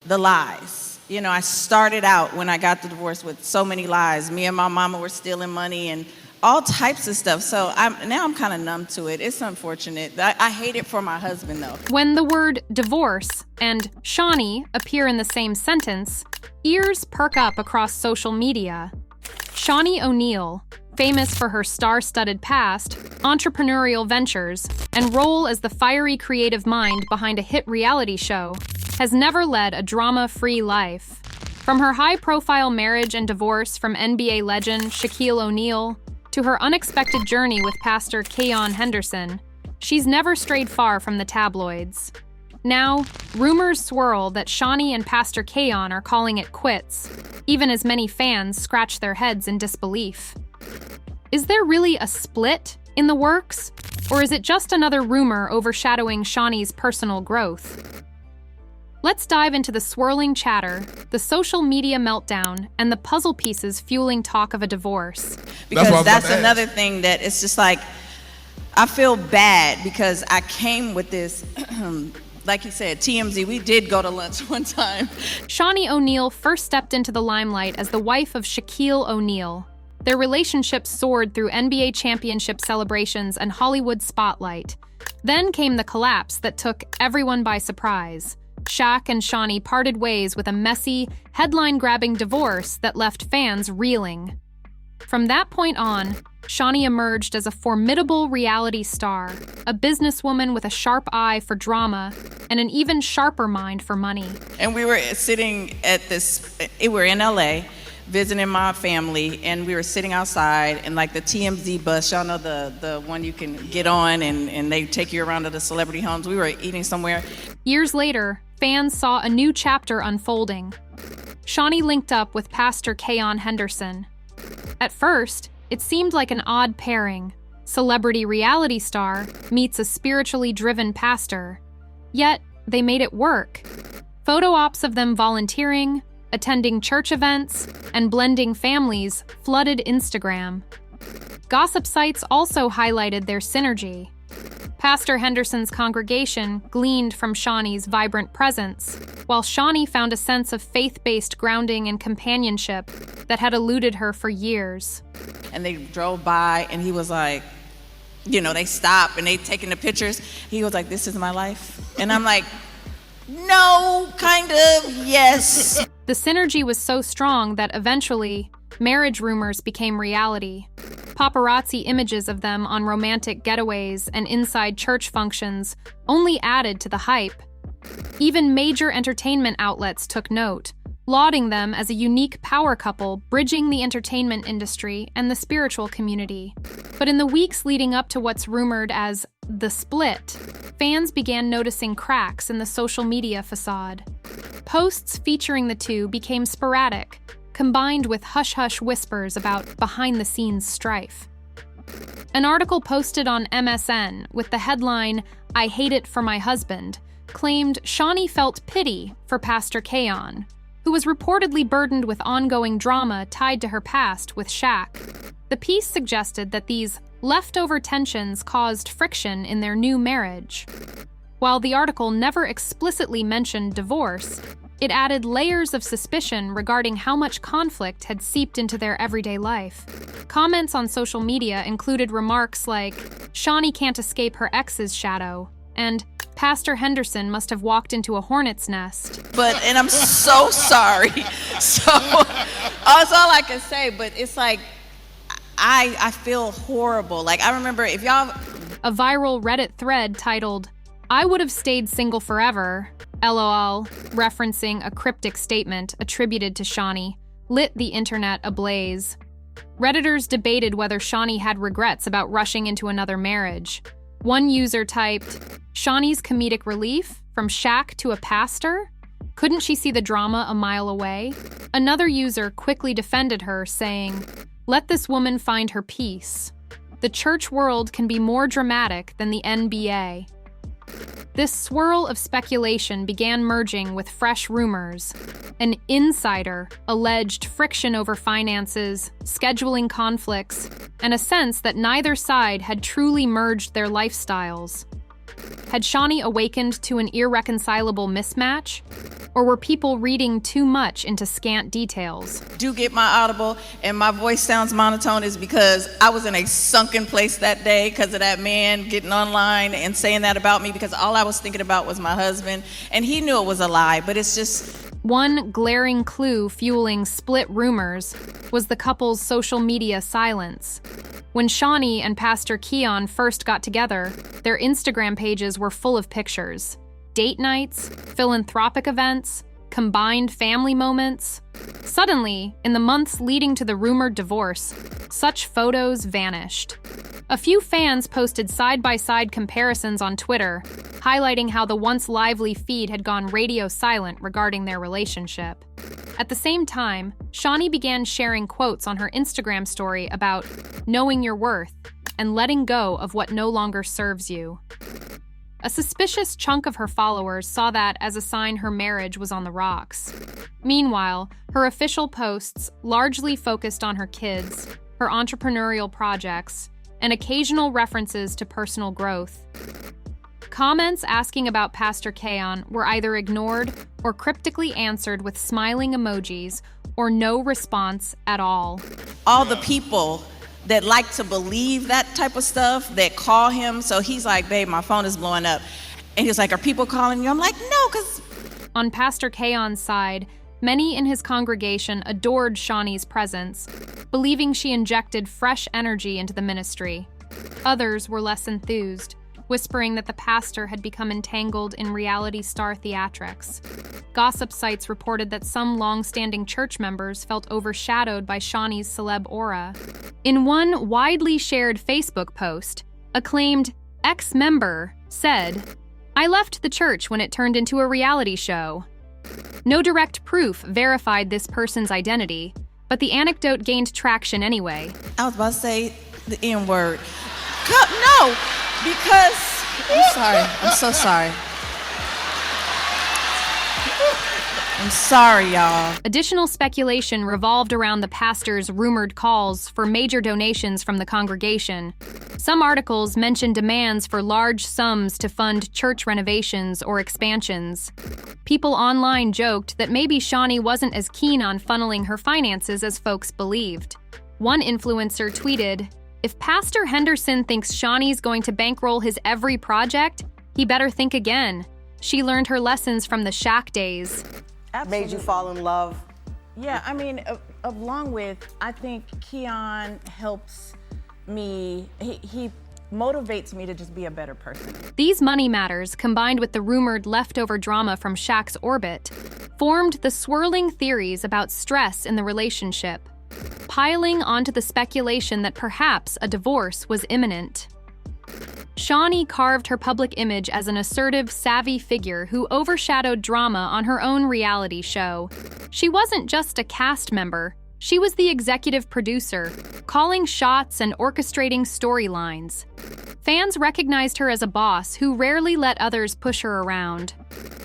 the lies. You know, I started out when I got the divorce with so many lies. Me and my mama were stealing money and all types of stuff. So now I'm kind of numb to it. It's unfortunate. I hate it for my husband, though. When the word divorce and Shaunie appear in the same sentence, ears perk up across social media. Shaunie O'Neal, famous for her star-studded past, entrepreneurial ventures, and role as the fiery creative mind behind a hit reality show, has never led a drama-free life. From her high-profile marriage and divorce from NBA legend Shaquille O'Neal to her unexpected journey with Pastor Kanye Henderson, she's never strayed far from the tabloids. Now, rumors swirl that Shaunie and Pastor Kanye are calling it quits, even as many fans scratch their heads in disbelief. Is there really a split in the works, or is it just another rumor overshadowing Shaunie's personal growth? Let's dive into the swirling chatter, the social media meltdown, and the puzzle pieces fueling talk of a divorce. Because that's another thing that it's just like, I feel bad because I came with this, like you said, TMZ, we did go to lunch one time. Shaunie O'Neal first stepped into the limelight as the wife of Shaquille O'Neal. Their relationship soared through NBA championship celebrations and Hollywood spotlight. Then came the collapse that took everyone by surprise. Shaq and Shaunie parted ways with a messy, headline-grabbing divorce that left fans reeling. From that point on, Shaunie emerged as a formidable reality star, a businesswoman with a sharp eye for drama and an even sharper mind for money. And we were sitting at we were in LA, visiting my family, and we were sitting outside in like the TMZ bus, y'all know the one you can get on and they take you around to the celebrity homes. We were eating somewhere. Years later, fans saw a new chapter unfolding. Shaunie linked up with Pastor Kanye Henderson. At first, it seemed like an odd pairing. Celebrity reality star meets a spiritually driven pastor. Yet, they made it work. Photo ops of them volunteering, attending church events, and blending families flooded Instagram. Gossip sites also highlighted their synergy. Pastor Henderson's congregation gleaned from Shaunie's vibrant presence, while Shaunie found a sense of faith-based grounding and companionship that had eluded her for years. And they drove by, and he was like, you know, they stopped, and they taking the pictures. He was like, "This is my life." And I'm like, no, kind of, yes. The synergy was so strong that eventually, marriage rumors became reality. Paparazzi images of them on romantic getaways and inside church functions only added to the hype. Even major entertainment outlets took note, lauding them as a unique power couple bridging the entertainment industry and the spiritual community. But in the weeks leading up to what's rumored as the split, fans began noticing cracks in the social media facade. Posts featuring the two became sporadic, combined with hush-hush whispers about behind-the-scenes strife. An article posted on MSN with the headline, "I hate it for my husband," claimed Shaunie felt pity for Pastor Kanye, who was reportedly burdened with ongoing drama tied to her past with Shaq. The piece suggested that these leftover tensions caused friction in their new marriage. While the article never explicitly mentioned divorce, it added layers of suspicion regarding how much conflict had seeped into their everyday life. Comments on social media included remarks like, "Shaunie can't escape her ex's shadow," and "Pastor Henderson must have walked into a hornet's nest." And I'm so sorry. So that's all I can say, but it's like, I feel horrible. Like, I remember a viral Reddit thread titled, "I would have stayed single forever," LOL, referencing a cryptic statement attributed to Shaunie, lit the internet ablaze. Redditors debated whether Shaunie had regrets about rushing into another marriage. One user typed, "Shaunie's comedic relief? From Shaq to a pastor? Couldn't she see the drama a mile away?" Another user quickly defended her, saying, "Let this woman find her peace. The church world can be more dramatic than the NBA." This swirl of speculation began merging with fresh rumors. An insider alleged friction over finances, scheduling conflicts, and a sense that neither side had truly merged their lifestyles. Had Shaunie awakened to an irreconcilable mismatch? Or were people reading too much into scant details? Do get my audible and my voice sounds monotone is because I was in a sunken place that day because of that man getting online and saying that about me, because all I was thinking about was my husband, and he knew it was a lie, but it's just... One glaring clue fueling split rumors was the couple's social media silence. When Shaunie and Pastor Keon first got together, their Instagram pages were full of pictures. Date nights, philanthropic events, combined family moments. Suddenly, in the months leading to the rumored divorce, such photos vanished. A few fans posted side-by-side comparisons on Twitter, highlighting how the once lively feed had gone radio silent regarding their relationship. At the same time, Shaunie began sharing quotes on her Instagram story about knowing your worth and letting go of what no longer serves you. A suspicious chunk of her followers saw that as a sign her marriage was on the rocks. Meanwhile, her official posts largely focused on her kids, her entrepreneurial projects, and occasional references to personal growth. Comments asking about Pastor Keon were either ignored or cryptically answered with smiling emojis or no response at all. All the people that like to believe that type of stuff, that call him, so he's like, babe, my phone is blowing up. And he's like, are people calling you? I'm like, no, because... On Pastor Keon's side, many in his congregation adored Shaunie's presence, believing she injected fresh energy into the ministry. Others were less enthused, whispering that the pastor had become entangled in reality star theatrics. Gossip sites reported that some long-standing church members felt overshadowed by Shaunie's celeb aura. In one widely shared Facebook post, a claimed ex-member said, "I left the church when it turned into a reality show." No direct proof verified this person's identity, but the anecdote gained traction anyway. I was about to say the N-word. No, because... I'm sorry. I'm so sorry. I'm sorry, y'all. Additional speculation revolved around the pastor's rumored calls for major donations from the congregation. Some articles mentioned demands for large sums to fund church renovations or expansions. People online joked that maybe Shaunie wasn't as keen on funneling her finances as folks believed. One influencer tweeted, "If Pastor Henderson thinks Shaunie's going to bankroll his every project, he better think again. She learned her lessons from the Shaq days." Absolutely. Made you fall in love? Yeah, I mean, along with, I think Keon helps me, he motivates me to just be a better person. These money matters, combined with the rumored leftover drama from Shaq's orbit, formed the swirling theories about stress in the relationship, piling onto the speculation that perhaps a divorce was imminent. Shaunie carved her public image as an assertive, savvy figure who overshadowed drama on her own reality show. She wasn't just a cast member, she was the executive producer, calling shots and orchestrating storylines. Fans recognized her as a boss who rarely let others push her around.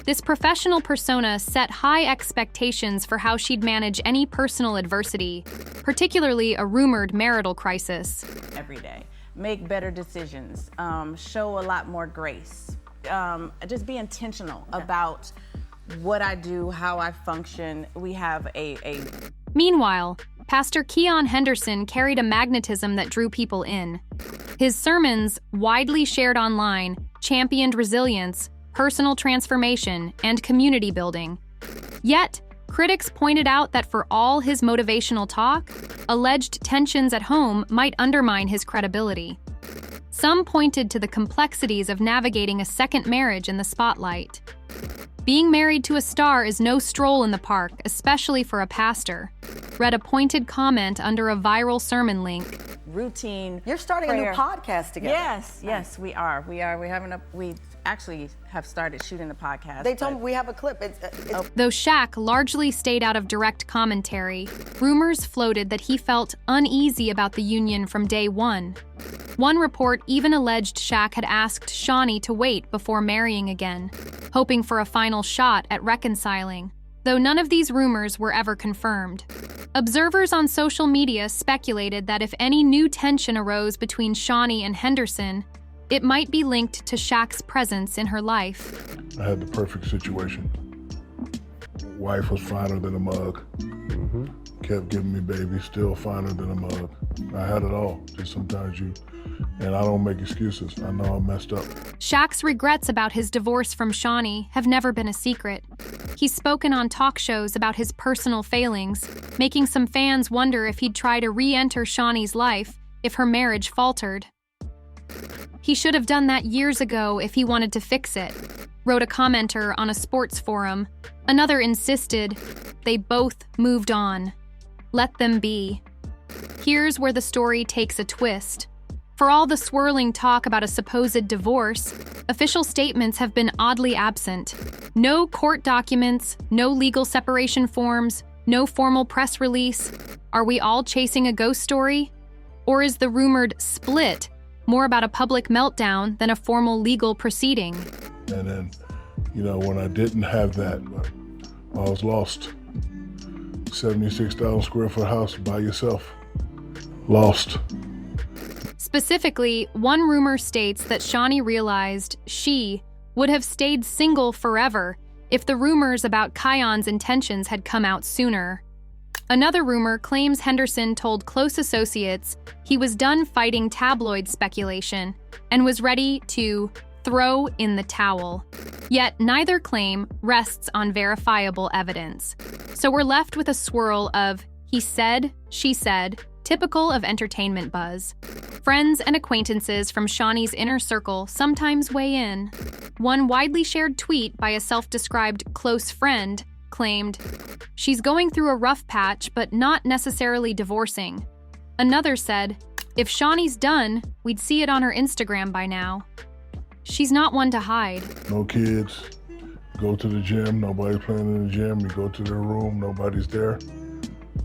This professional persona set high expectations for how she'd manage any personal adversity, particularly a rumored marital crisis. Every day. Make better decisions, show a lot more grace, just be intentional about what I do, how I function. We have a... Meanwhile, Pastor Keon Henderson carried a magnetism that drew people in. His sermons, widely shared online, championed resilience, personal transformation, and community building. Yet, critics pointed out that for all his motivational talk, alleged tensions at home might undermine his credibility. Some pointed to the complexities of navigating a second marriage in the spotlight. Being married to a star is no stroll in the park, especially for a pastor, read a pointed comment under a viral sermon link. Routine. You're starting prayer. a new podcast together. Yes, we are. We actually have started shooting the podcast. They told me we have a clip. Though Shaq largely stayed out of direct commentary, rumors floated that he felt uneasy about the union from day one. One report even alleged Shaq had asked Shaunie to wait before marrying again, hoping for a final shot at reconciling, though none of these rumors were ever confirmed. Observers on social media speculated that if any new tension arose between Shaunie and Henderson, It might be linked to Shaq's presence in her life. I had the perfect situation. Wife was finer than a mug. Kept giving me babies, still finer than a mug. I had it all. Just sometimes and I don't make excuses. I know I messed up. Shaq's regrets about his divorce from Shaunie have never been a secret. He's spoken on talk shows about his personal failings, making some fans wonder if he'd try to re-enter Shaunie's life if her marriage faltered. He should have done that years ago if he wanted to fix it, wrote a commenter on a sports forum. Another insisted, they both moved on. Let them be. Here's where the story takes a twist. For all the swirling talk about a supposed divorce, official statements have been oddly absent. No court documents, no legal separation forms, no formal press release. Are we all chasing a ghost story? Or is the rumored split more about a public meltdown than a formal legal proceeding? And then, when I didn't have that, I was lost. 76,000 square foot house by yourself. Lost. Specifically, one rumor states that Shaunie realized she would have stayed single forever if the rumors about Kion's intentions had come out sooner. Another rumor claims Henderson told close associates he was done fighting tabloid speculation and was ready to throw in the towel. Yet neither claim rests on verifiable evidence. So we're left with a swirl of he said, she said, typical of entertainment buzz. Friends and acquaintances from Shaunie's inner circle sometimes weigh in. One widely shared tweet by a self-described close friend claimed, "She's going through a rough patch, but not necessarily divorcing." Another said, "If Shaunie's done, we'd see it on her Instagram by now." She's not one to hide. No kids. Go to the gym. Nobody's playing in the gym. You go to their room. Nobody's there.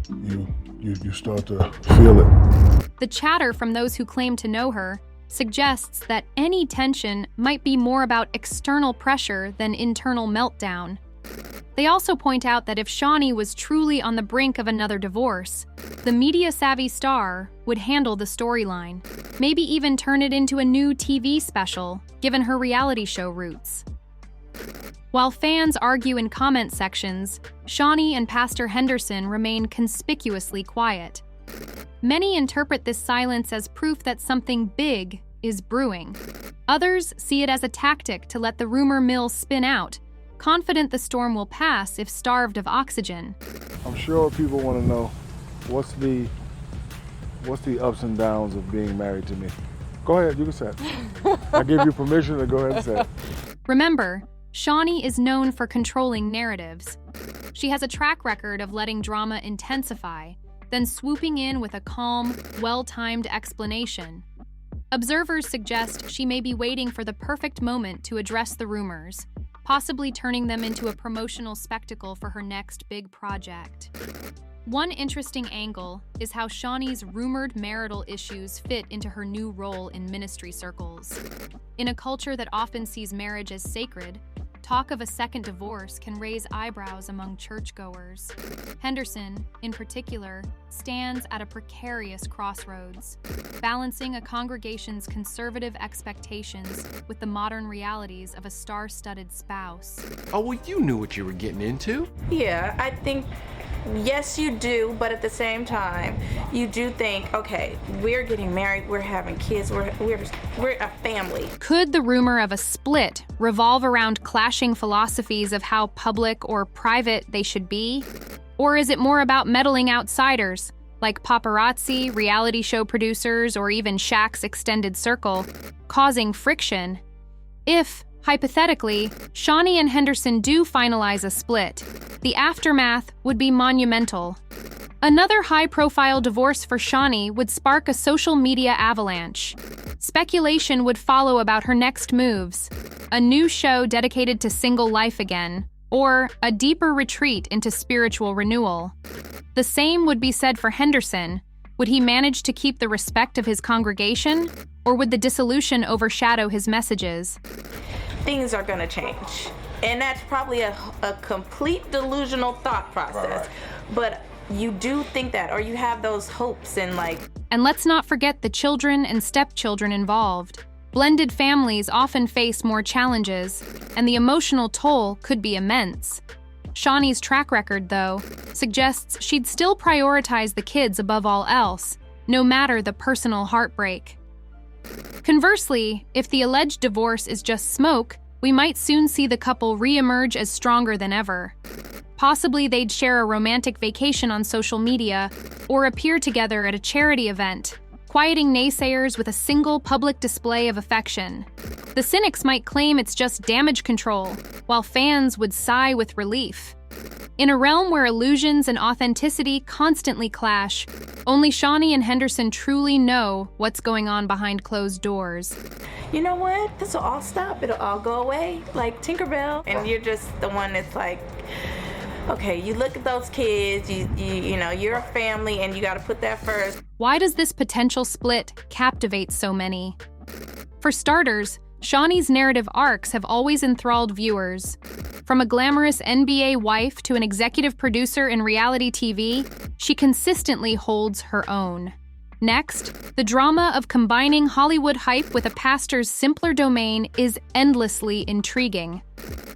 You start to feel it. The chatter from those who claim to know her suggests that any tension might be more about external pressure than internal meltdown. They also point out that if Shaunie was truly on the brink of another divorce, the media-savvy star would handle the storyline, maybe even turn it into a new TV special, given her reality show roots. While fans argue in comment sections, Shaunie and Pastor Henderson remain conspicuously quiet. Many interpret this silence as proof that something big is brewing. Others see it as a tactic to let the rumor mill spin out, confident the storm will pass if starved of oxygen. I'm sure people want to know what's the ups and downs of being married to me. Go ahead, you can say it. I give you permission to go ahead and say it. Remember, Shaunie is known for controlling narratives. She has a track record of letting drama intensify, then swooping in with a calm, well-timed explanation. Observers suggest she may be waiting for the perfect moment to address the rumors, possibly turning them into a promotional spectacle for her next big project. One interesting angle is how Shaunie's rumored marital issues fit into her new role in ministry circles. In a culture that often sees marriage as sacred, talk of a second divorce can raise eyebrows among churchgoers. Henderson, in particular, stands at a precarious crossroads, balancing a congregation's conservative expectations with the modern realities of a star-studded spouse. Oh, well, you knew what you were getting into. Yeah, I think, yes, you do, but at the same time, you do think, okay, we're getting married, we're having kids, we're a family. Could the rumor of a split revolve around clashing philosophies of how public or private they should be? Or is it more about meddling outsiders, like paparazzi, reality show producers, or even Shaq's extended circle, causing friction? If, hypothetically, Shaunie and Henderson do finalize a split, the aftermath would be monumental. Another high-profile divorce for Shaunie would spark a social media avalanche. Speculation would follow about her next moves, a new show dedicated to single life again, or a deeper retreat into spiritual renewal. The same would be said for Henderson. Would he manage to keep the respect of his congregation, or would the dissolution overshadow his messages? Things are going to change. And that's probably a complete delusional thought process. Right. But you do think that, or you have those hopes and And let's not forget the children and stepchildren involved. Blended families often face more challenges, and the emotional toll could be immense. Shaunie's track record, though, suggests she'd still prioritize the kids above all else, no matter the personal heartbreak. Conversely, if the alleged divorce is just smoke, we might soon see the couple re-emerge as stronger than ever. Possibly they'd share a romantic vacation on social media or appear together at a charity event, quieting naysayers with a single public display of affection. The cynics might claim it's just damage control, while fans would sigh with relief. In a realm where illusions and authenticity constantly clash, only Shaunie and Henderson truly know what's going on behind closed doors. You know what? This will all stop. It'll all go away, like Tinkerbell. And you're just the one that's like, okay, you look at those kids, you know, you're a family and you got to put that first. Why does this potential split captivate so many? For starters, Shaunie's narrative arcs have always enthralled viewers. From a glamorous NBA wife to an executive producer in reality TV, she consistently holds her own. Next, the drama of combining Hollywood hype with a pastor's simpler domain is endlessly intriguing.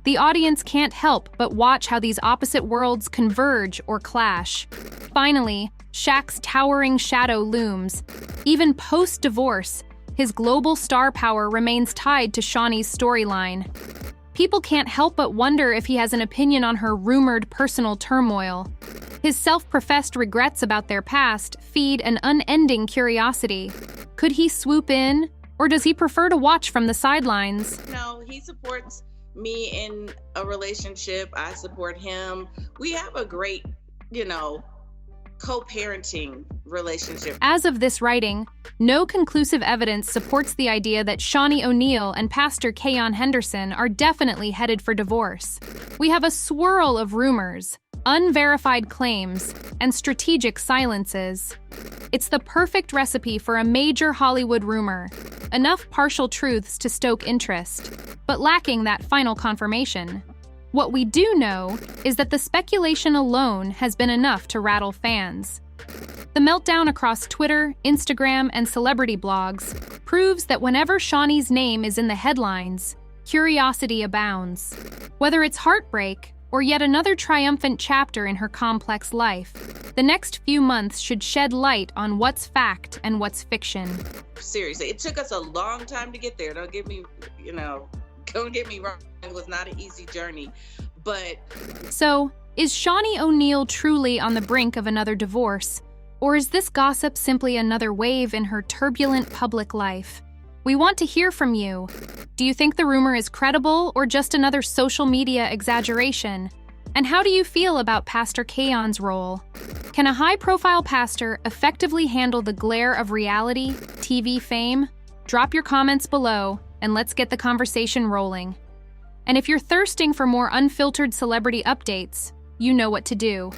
The audience can't help but watch how these opposite worlds converge or clash. Finally, Shaq's towering shadow looms. Even post-divorce, his global star power remains tied to Shaunie's storyline. People can't help but wonder if he has an opinion on her rumored personal turmoil. His self-professed regrets about their past feed an unending curiosity. Could he swoop in, or does he prefer to watch from the sidelines? No, he supports me in a relationship. I support him. We have a great, co-parenting relationship. As of this writing, no conclusive evidence supports the idea that Shaunie O'Neal and Pastor Kanye Henderson are definitely headed for divorce. We have a swirl of rumors, unverified claims, and strategic silences. It's the perfect recipe for a major Hollywood rumor. Enough partial truths to stoke interest, but lacking that final confirmation. What we do know is that the speculation alone has been enough to rattle fans. The meltdown across Twitter, Instagram, and celebrity blogs proves that whenever Shaunie's name is in the headlines, curiosity abounds. Whether it's heartbreak or yet another triumphant chapter in her complex life, the next few months should shed light on what's fact and what's fiction. Seriously, it took us a long time to get there. Don't get me wrong. It was not an easy journey, but... So, is Shaunie O'Neal truly on the brink of another divorce? Or is this gossip simply another wave in her turbulent public life? We want to hear from you. Do you think the rumor is credible or just another social media exaggeration? And how do you feel about Pastor Kayan's role? Can a high-profile pastor effectively handle the glare of reality, TV fame? Drop your comments below, and let's get the conversation rolling. And if you're thirsting for more unfiltered celebrity updates, you know what to do.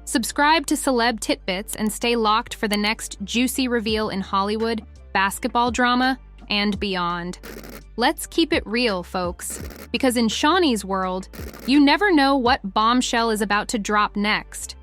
Subscribe to Celeb Titbits and stay locked for the next juicy reveal in Hollywood, basketball drama, and beyond. Let's keep it real, folks, because in Shaunie's world, you never know what bombshell is about to drop next.